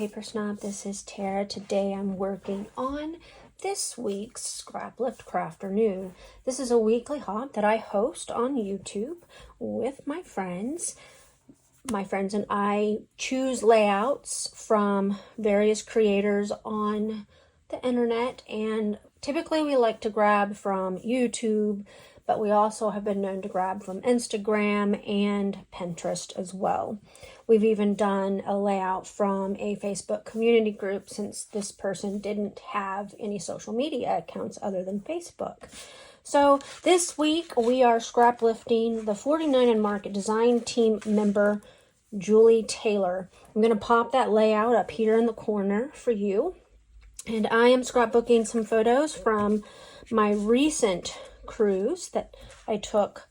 Paper Snob. This is Tara. Today I'm working on this week's Scraplift Crafternoon. This is a weekly haunt that I host on YouTube with my friends. My friends and I choose layouts from various creators on the internet, and typically we like to grab from YouTube, but we also have been known to grab from Instagram and Pinterest as well. We've even done a layout from a Facebook community group since this person didn't have any social media accounts other than Facebook. So this week we are scraplifting the 49 and Market design team member, Julie Taylor. I'm going to pop that layout up here in the corner for you. And I am scrapbooking some photos from my recent cruise that I took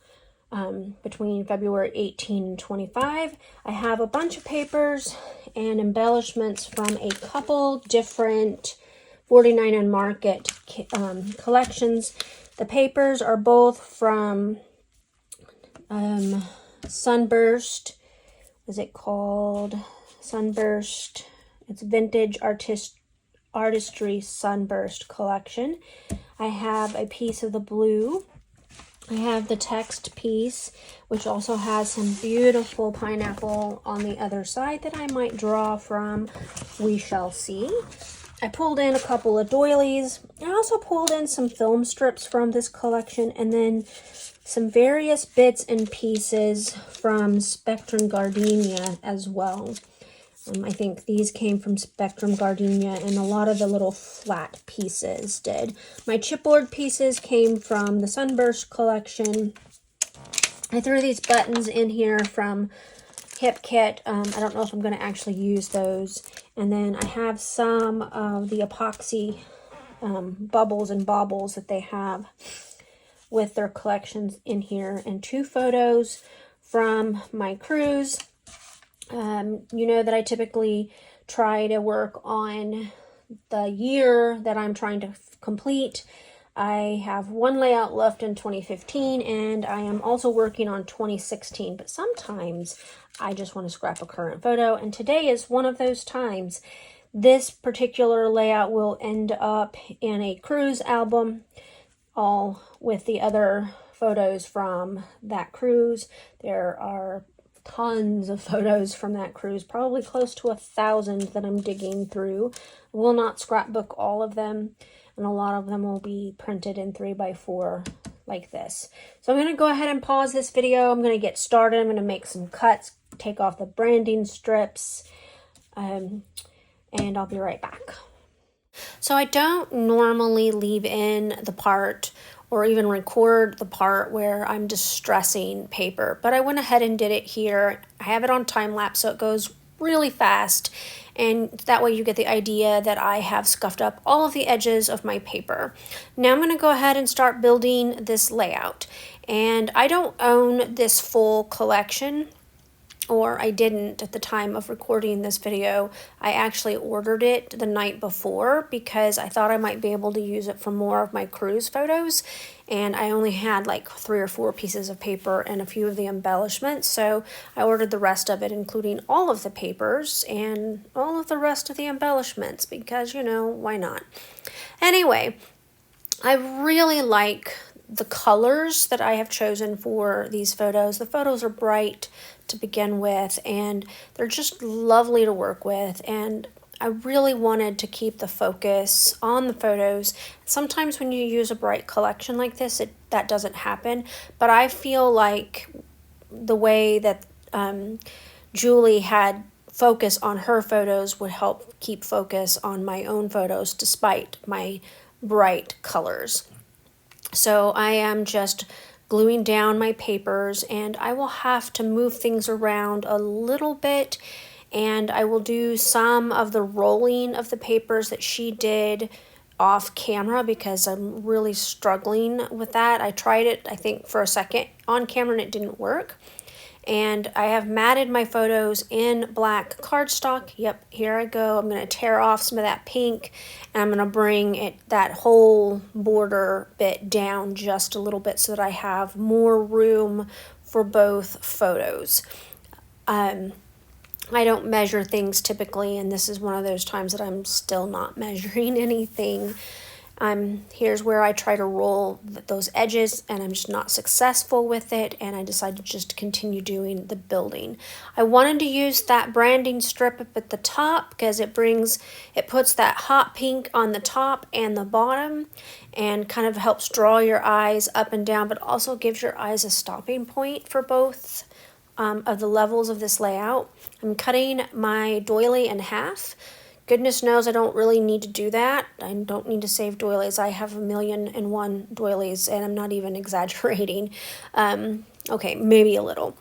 between February 18 and 25. I have a bunch of papers and embellishments from a couple different 49 and Market collections. The papers are both from Sunburst. Is it called Sunburst? It's Vintage Artistry Sunburst collection. I have a piece of the blue. I have the text piece, which also has some beautiful pineapple on the other side that I might draw from. We shall see. I pulled in a couple of doilies. I also pulled in some film strips from this collection, and then some various bits and pieces from Spectrum Gardenia as well. I think these came from Spectrum Gardenia, and a lot of the little flat pieces did. My chipboard pieces came from the Sunburst collection. I threw these buttons in here from Hip Kit. I don't know if I'm going to actually use those. And then I have some of the epoxy bubbles and baubles that they have with their collections in here, and two photos from my cruise. You know that I typically try to work on the year that I'm trying to complete. I have one layout left in 2015, and I am also working on 2016, but sometimes I just want to scrap a current photo, and today is one of those times. This particular layout will end up in a cruise album, all with the other photos from that cruise. There are tons of photos from that cruise, probably close to 1,000 that I'm digging through. I will not scrapbook all of them, and a lot of them will be printed in 3x4 like this. So I'm going to go ahead and pause this video. I'm going to get started. I'm going to make some cuts, take off the branding strips, and I'll be right back. So I don't normally leave in the part or even record the part where I'm distressing paper, but I went ahead and did it here. I have it on time lapse, so it goes really fast, and that way you get the idea that I have scuffed up all of the edges of my paper. Now I'm going to go ahead and start building this layout, and I don't own this full collection, or I didn't at the time of recording this video. I actually ordered it the night before because I thought I might be able to use it for more of my cruise photos, and I only had like 3 or 4 pieces of paper and a few of the embellishments, so I ordered the rest of it, including all of the papers and all of the rest of the embellishments, because, you know, why not? Anyway, I really like the colors that I have chosen for these photos. The photos are bright to begin with, and they're just lovely to work with, and I really wanted to keep the focus on the photos. Sometimes when you use a bright collection like this, that doesn't happen, but I feel like the way that Julie had focus on her photos would help keep focus on my own photos despite my bright colors. So I am just gluing down my papers, and I will have to move things around a little bit, and I will do some of the rolling of the papers that she did off camera because I'm really struggling with that. I tried it, I think, for a second on camera and it didn't work. And I have matted my photos in black cardstock. Yep, here I go. I'm going to tear off some of that pink, and I'm going to bring that whole border bit down just a little bit so that I have more room for both photos. I don't measure things typically, and this is one of those times that I'm still not measuring anything. Here's where I try to roll those edges, and I'm just not successful with it, and I decided to just continue doing the building. I wanted to use that branding strip up at the top because it puts that hot pink on the top and the bottom, and kind of helps draw your eyes up and down, but also gives your eyes a stopping point for both of the levels of this layout. I'm cutting my doily in half. Goodness knows I don't really need to do that. I don't need to save doilies. I have 1,000,001 doilies, and I'm not even exaggerating. Okay, maybe a little.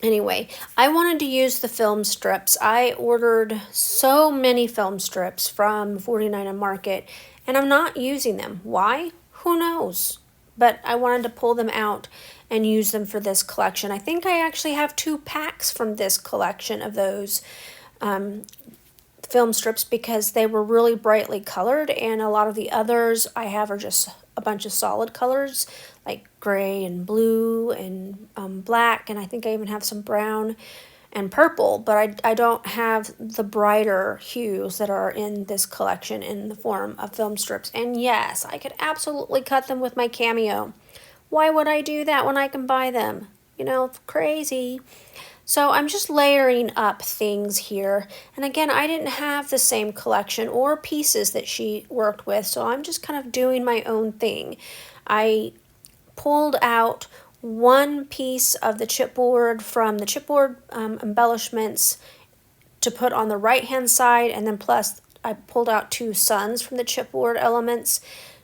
Anyway, I wanted to use the film strips. I ordered so many film strips from 49 Market, and I'm not using them. Why? Who knows? But I wanted to pull them out and use them for this collection. I think I actually have 2 packs from this collection of those film strips because they were really brightly colored, and a lot of the others I have are just a bunch of solid colors like gray and blue and black, and I think I even have some brown and purple, but I don't have the brighter hues that are in this collection in the form of film strips. And yes, I could absolutely cut them with my Cameo. Why would I do that when I can buy them? You know, it's crazy. So I'm just layering up things here. And again, I didn't have the same collection or pieces that she worked with, so I'm just kind of doing my own thing. I pulled out one piece of the chipboard from the chipboard embellishments to put on the right hand side, and then plus I pulled out 2 suns from the chipboard elements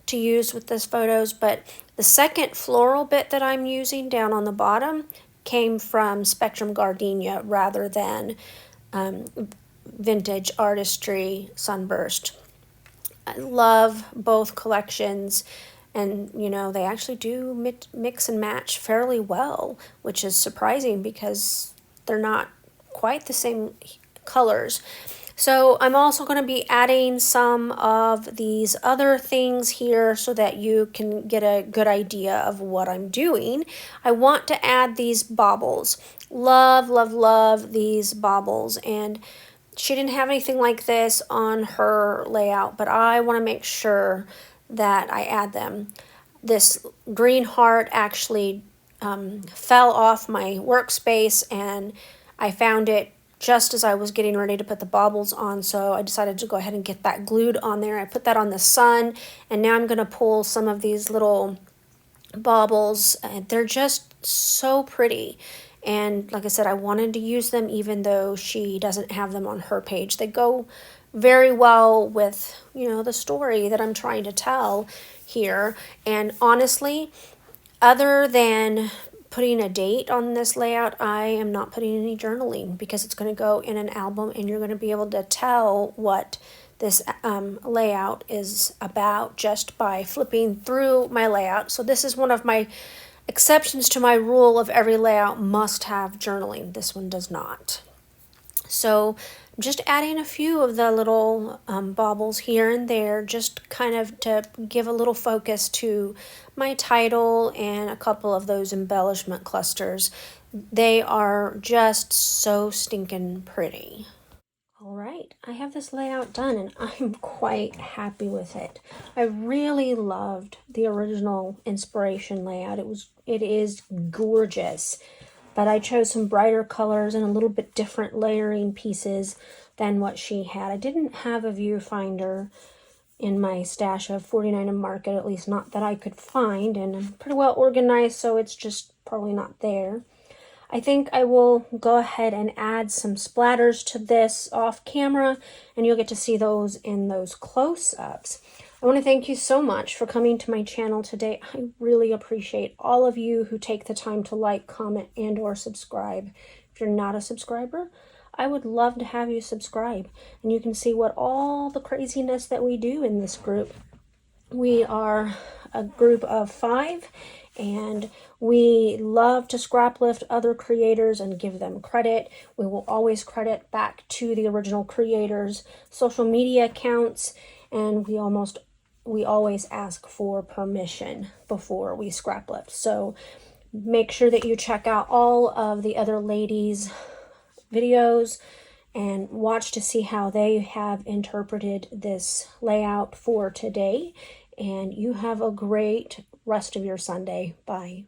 to use with this photos. But the second floral bit that I'm using down on the bottom came from Spectrum Gardenia rather than Vintage Artistry Sunburst. I love both collections, and you know, they actually do mix and match fairly well, which is surprising because they're not quite the same colors. So I'm also going to be adding some of these other things here so that you can get a good idea of what I'm doing. I want to add these baubles. Love, love, love these baubles, and she didn't have anything like this on her layout, but I want to make sure that I add them. This green heart actually fell off my workspace, and I found it just as I was getting ready to put the baubles on, so I decided to go ahead and get that glued on there. I put that on the sun, and now I'm going to pull some of these little baubles, and they're just so pretty. And like I said, I wanted to use them even though she doesn't have them on her page. They go very well with, you know, the story that I'm trying to tell here. And honestly, other than putting a date on this layout, I am not putting any journaling because it's going to go in an album, and you're going to be able to tell what this layout is about just by flipping through my layout. So this is one of my exceptions to my rule of every layout must have journaling. This one does not. So I'm just adding a few of the little baubles here and there, just kind of to give a little focus to my title and a couple of those embellishment clusters. They are just so stinking pretty. All right, I have this layout done, and I'm quite happy with it. I really loved the original inspiration layout. It is gorgeous, but I chose some brighter colors and a little bit different layering pieces than what she had. I didn't have a viewfinder in my stash of 49 and Market, at least not that I could find, and I'm pretty well organized, so it's just probably not there. I think I will go ahead and add some splatters to this off camera, and you'll get to see those in those close-ups. I want to thank you so much for coming to my channel today. I really appreciate all of you who take the time to like, comment, and or subscribe. If you're not a subscriber, I would love to have you subscribe, and you can see what all the craziness that we do in this group. We are a group of 5, and we love to scrap lift other creators and give them credit. We will always credit back to the original creators' social media accounts, and we always ask for permission before we scrap lift. So make sure that you check out all of the other ladies' videos and watch to see how they have interpreted this layout for today. And you have a great rest of your Sunday. Bye.